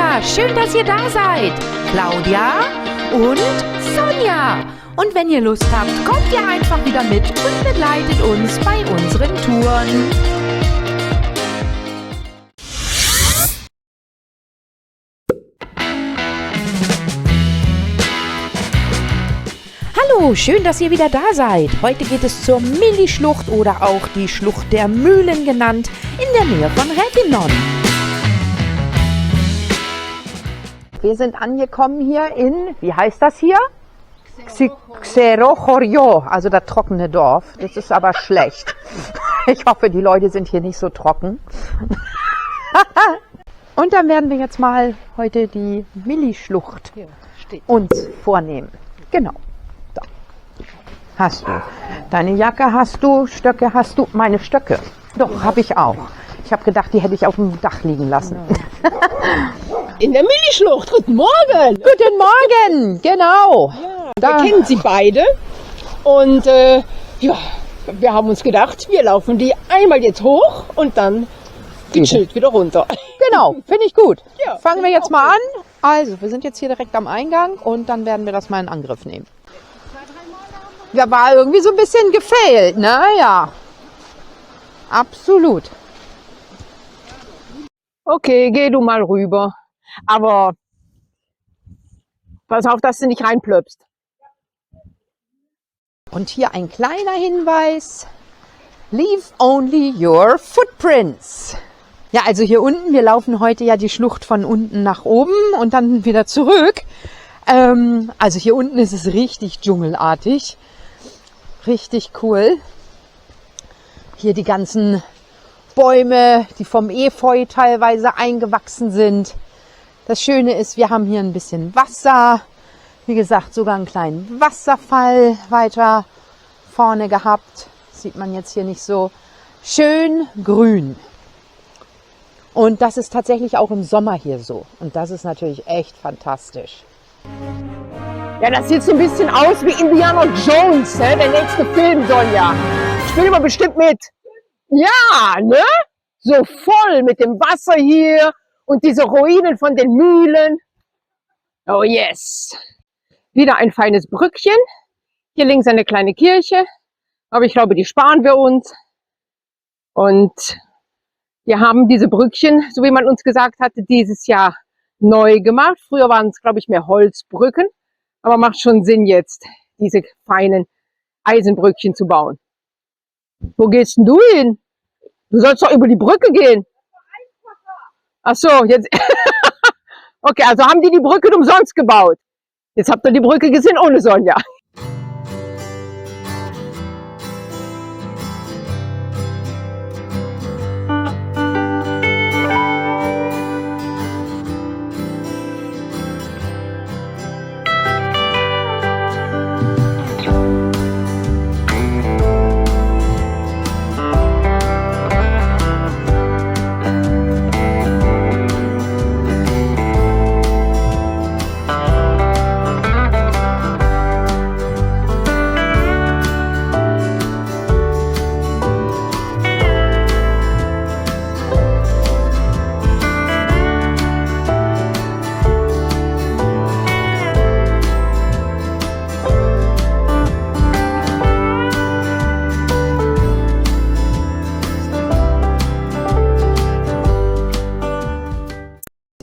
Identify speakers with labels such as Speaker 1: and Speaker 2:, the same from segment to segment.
Speaker 1: Ja, schön, dass ihr da seid. Claudia und Sonja. Und wenn ihr Lust habt, kommt ihr einfach wieder mit und begleitet uns bei unseren Touren. Hallo, schön, dass ihr wieder da seid. Heute geht es zur Milli-Schlucht oder auch die Schlucht der Mühlen genannt, in der Nähe von Rätinnon. Wir sind angekommen hier in, wie heißt das hier? Xerochorjo, also das trockene Dorf. Das ist aber schlecht. Ich hoffe, die Leute sind hier nicht so trocken. Und dann werden wir jetzt mal heute die Milli-Schlucht uns vornehmen. Genau. So. Hast du. Deine Jacke hast du, Stöcke hast du. Meine Stöcke. Doch, habe ich auch. Ich habe gedacht, die hätte ich auf dem Dach liegen lassen.
Speaker 2: In der Milli-Schlucht. Guten Morgen.
Speaker 1: Guten Morgen, genau.
Speaker 2: Ja, wir kennen sie beide. Und ja, wir haben uns gedacht, wir laufen die einmal jetzt hoch und dann gechillt wieder runter.
Speaker 1: Genau, finde ich gut.
Speaker 2: Ja,
Speaker 1: fangen wir jetzt mal an. Also, wir sind jetzt hier direkt am Eingang und dann werden wir das mal in Angriff nehmen. Ja, war irgendwie so ein bisschen gefailt, ne? Ja. Absolut.
Speaker 2: Okay, geh du mal rüber. Aber pass auf, dass du nicht reinplöpst.
Speaker 1: Und hier ein kleiner Hinweis. Leave only your footprints. Ja, also hier unten, wir laufen heute ja die Schlucht von unten nach oben und dann wieder zurück. Also hier unten ist es richtig dschungelartig. Richtig cool. Hier die ganzen Bäume, die vom Efeu teilweise eingewachsen sind. Das Schöne ist, wir haben hier ein bisschen Wasser. Wie gesagt, sogar einen kleinen Wasserfall weiter vorne gehabt. Sieht man jetzt hier nicht so. Schön grün. Und das ist tatsächlich auch im Sommer hier so. Und das ist natürlich echt fantastisch.
Speaker 2: Ja, das sieht so ein bisschen aus wie Indiana Jones, der nächste Film, Sonja. Spielen wir bestimmt mit. Ja, ne? So voll mit dem Wasser hier und diese Ruinen von den Mühlen. Oh yes. Wieder ein feines Brückchen. Hier links eine kleine Kirche. Aber ich glaube, die sparen wir uns. Und wir haben diese Brückchen, so wie man uns gesagt hatte, dieses Jahr neu gemacht. Früher waren es, glaube ich, mehr Holzbrücken. Aber macht schon Sinn jetzt, diese feinen Eisenbrückchen zu bauen. Wo gehst denn du hin? Du sollst doch über die Brücke gehen. Ach so, jetzt. Okay, also haben die Brücke umsonst gebaut. Jetzt habt ihr die Brücke gesehen ohne Sonja.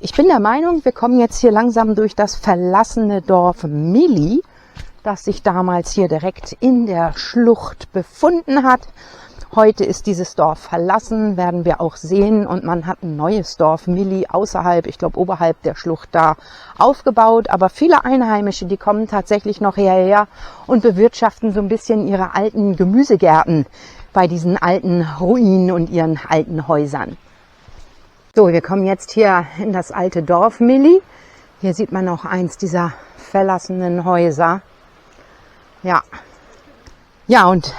Speaker 1: Ich bin der Meinung, wir kommen jetzt hier langsam durch das verlassene Dorf Milli, das sich damals hier direkt in der Schlucht befunden hat. Heute ist dieses Dorf verlassen, werden wir auch sehen, und man hat ein neues Dorf Milli außerhalb, ich glaube oberhalb der Schlucht da aufgebaut. Aber viele Einheimische, die kommen tatsächlich noch hierher und bewirtschaften so ein bisschen ihre alten Gemüsegärten bei diesen alten Ruinen und ihren alten Häusern. So, wir kommen jetzt hier in das alte Dorf Milli. Hier sieht man noch eins dieser verlassenen Häuser. Ja. Ja, und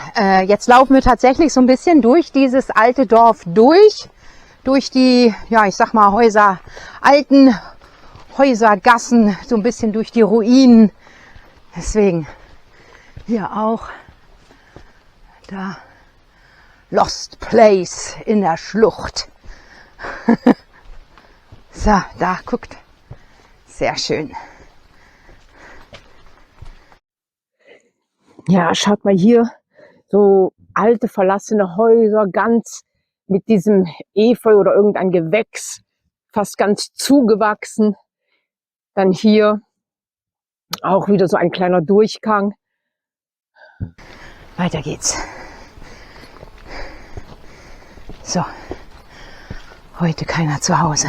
Speaker 1: jetzt laufen wir tatsächlich so ein bisschen durch dieses alte Dorf durch die, ja, ich sag mal alten Häusergassen, so ein bisschen durch die Ruinen. Deswegen hier auch da Lost Place in der Schlucht. So, da guckt, Sehr schön.
Speaker 2: Ja, schaut mal hier, so alte verlassene Häuser, ganz mit diesem Efeu oder irgendein Gewächs, fast ganz zugewachsen. Dann hier auch wieder so ein kleiner Durchgang.
Speaker 1: Weiter geht's. So, heute keiner zu Hause.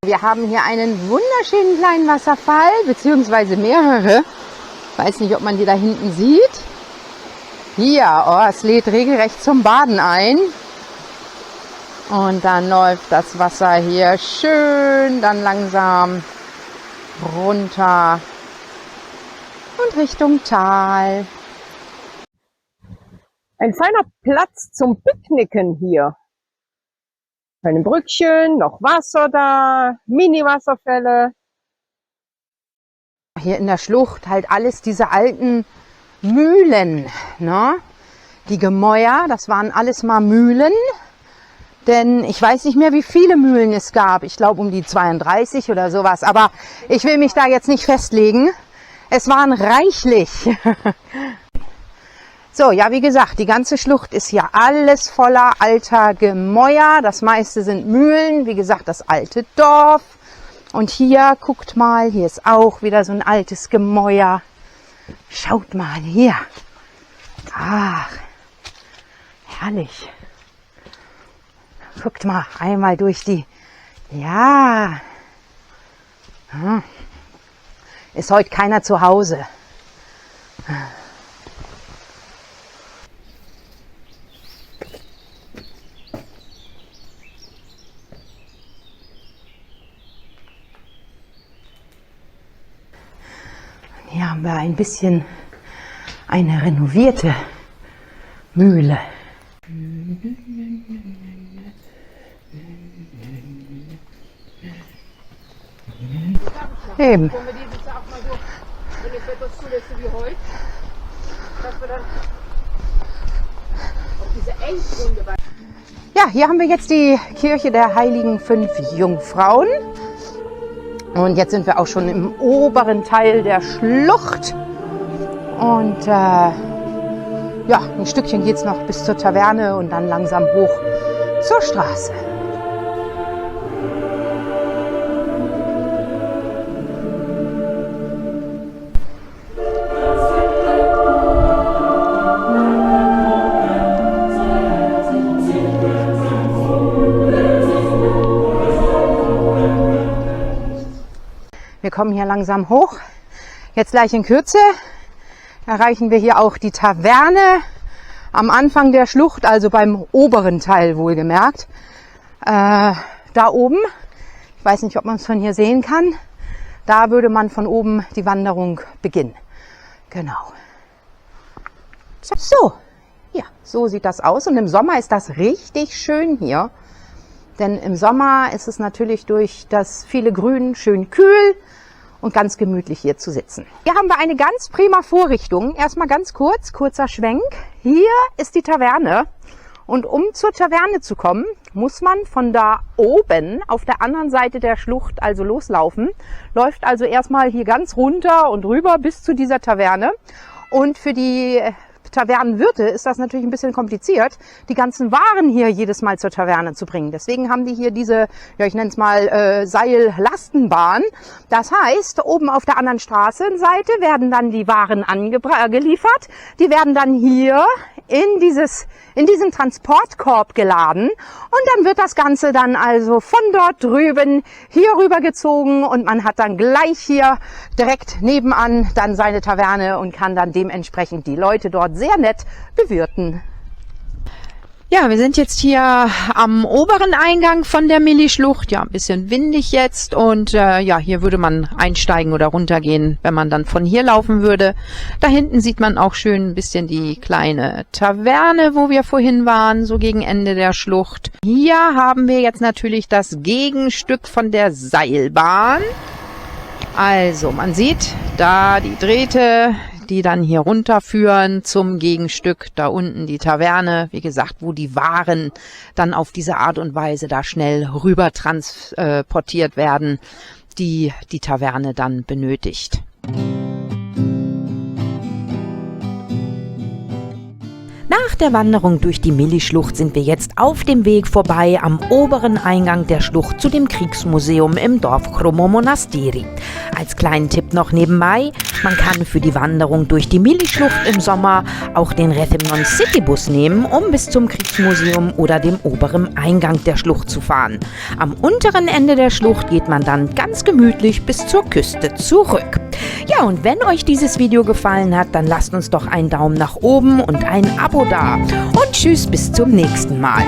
Speaker 1: Wir haben hier einen wunderschönen kleinen Wasserfall, beziehungsweise mehrere. Ich weiß nicht, ob man die da hinten sieht. Hier, oh, es lädt regelrecht zum Baden ein. Und dann läuft das Wasser hier schön, dann langsam runter und Richtung Tal.
Speaker 2: Ein feiner Platz zum Picknicken hier. Ein Brückchen, noch Wasser da, Mini-Wasserfälle.
Speaker 1: Hier in der Schlucht halt alles diese alten Mühlen, ne? Die Gemäuer, das waren alles mal Mühlen. Denn ich weiß nicht mehr, wie viele Mühlen es gab. Ich glaube um die 32 oder sowas. Aber ich will mich da jetzt nicht festlegen. Es waren reichlich. So, ja, wie gesagt, die ganze Schlucht ist hier alles voller alter Gemäuer. Das meiste sind Mühlen. Wie gesagt, das alte Dorf. Und hier, guckt mal, hier ist auch wieder so ein altes Gemäuer. Schaut mal hier. Ach, herrlich. Guckt mal, einmal durch die... Ja. Ist heute keiner zu Hause. Hier haben wir ein bisschen eine renovierte Mühle. Eben.
Speaker 2: Wollen wir die jetzt auch mal so, wenn das Wetter zulässt wie heute, dass wir dann auf diese Endrunde...
Speaker 1: Ja, hier haben wir jetzt die Kirche der Heiligen 5 Jungfrauen. Und jetzt sind wir auch schon im oberen Teil der Schlucht. Und ja, ein Stückchen geht es noch bis zur Taverne und dann langsam hoch zur Straße. Wir kommen hier langsam hoch. Jetzt gleich in Kürze erreichen wir hier auch die Taverne am Anfang der Schlucht, also beim oberen Teil wohlgemerkt. Da oben, ich weiß nicht, ob man es von hier sehen kann, da würde man von oben die Wanderung beginnen. Genau. So, ja, so sieht das aus. Und im Sommer ist das richtig schön hier. Denn im Sommer ist es natürlich durch das viele Grün schön kühl und ganz gemütlich hier zu sitzen. Hier haben wir eine ganz prima Vorrichtung. Erstmal ganz kurzer Schwenk. Hier ist die Taverne. Und um zur Taverne zu kommen, muss man von da oben auf der anderen Seite der Schlucht also loslaufen. Läuft also erstmal hier ganz runter und rüber bis zu dieser Taverne. Und für die Tavernenwirte ist das natürlich ein bisschen kompliziert, die ganzen Waren hier jedes Mal zur Taverne zu bringen. Deswegen haben die hier diese, ja ich nenne es mal Seillastenbahn. Das heißt, oben auf der anderen Straßenseite werden dann die Waren geliefert. Die werden dann hier in diesen Transportkorb geladen und dann wird das Ganze dann also von dort drüben hier rüber gezogen und man hat dann gleich hier direkt nebenan dann seine Taverne und kann dann dementsprechend die Leute dort sehr nett bewirten. Ja, wir sind jetzt hier am oberen Eingang von der Milli-Schlucht. Ja, ein bisschen windig jetzt und ja, hier würde man einsteigen oder runtergehen, wenn man dann von hier laufen würde. Da hinten sieht man auch schön ein bisschen die kleine Taverne, wo wir vorhin waren, so gegen Ende der Schlucht. Hier haben wir jetzt natürlich das Gegenstück von der Seilbahn. Also, man sieht da die Drähte, die dann hier runterführen zum Gegenstück, da unten die Taverne, wie gesagt, wo die Waren dann auf diese Art und Weise da schnell rüber transportiert werden, die die Taverne dann benötigt. Nach der Wanderung durch die Milli-Schlucht sind wir jetzt auf dem Weg vorbei am oberen Eingang der Schlucht zu dem Kriegsmuseum im Dorf Chromo Monastiri. Als kleinen Tipp noch nebenbei, man kann für die Wanderung durch die Milli-Schlucht im Sommer auch den Rethymnon Citybus nehmen, um bis zum Kriegsmuseum oder dem oberen Eingang der Schlucht zu fahren. Am unteren Ende der Schlucht geht man dann ganz gemütlich bis zur Küste zurück. Ja, und wenn euch dieses Video gefallen hat, dann lasst uns doch einen Daumen nach oben und ein Abo da. Und tschüss, bis zum nächsten Mal.